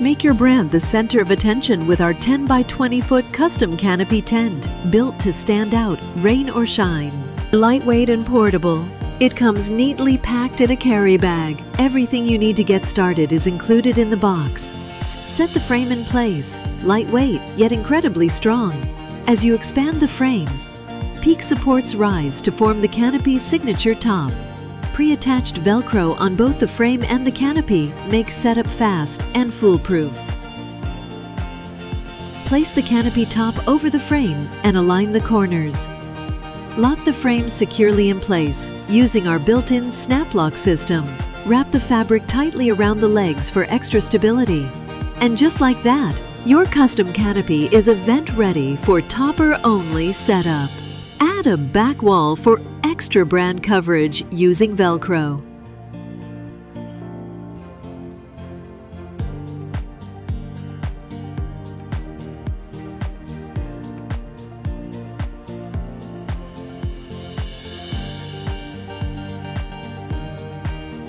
Make your brand the center of attention with our 10 by 20 foot custom canopy tent, built to stand out, rain or shine. Lightweight and portable, it comes neatly packed in a carry bag. Everything you need to get started is included in the box. Set the frame in place, lightweight yet incredibly strong. As you expand the frame, peak supports rise to form the canopy's signature top. Pre-attached Velcro on both the frame and the canopy makes setup fast and foolproof. Place the canopy top over the frame and align the corners. Lock the frame securely in place using our built-in snap lock system. Wrap the fabric tightly around the legs for extra stability. And just like that, your custom canopy is event-ready for topper-only setup. Add a back wall for extra brand coverage using Velcro.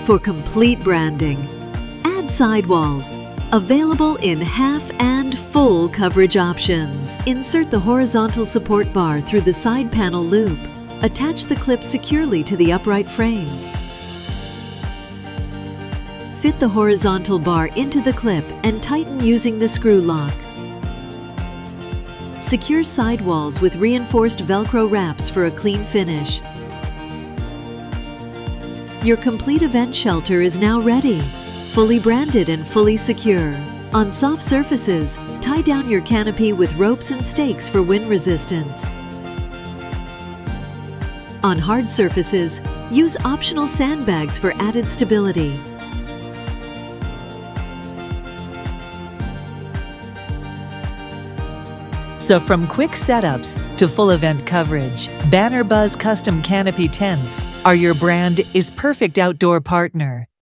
For complete branding, add sidewalls, available in half and full coverage options. Insert the horizontal support bar through the side panel loop. Attach the clip securely to the upright frame. Fit the horizontal bar into the clip and tighten using the screw lock. Secure sidewalls with reinforced Velcro wraps for a clean finish. Your complete event shelter is now ready, fully branded and fully secure. On soft surfaces, tie down your canopy with ropes and stakes for wind resistance. On hard surfaces, use optional sandbags for added stability. So from quick setups to full event coverage, Banner Buzz Custom Canopy Tents are your brand is perfect outdoor partner.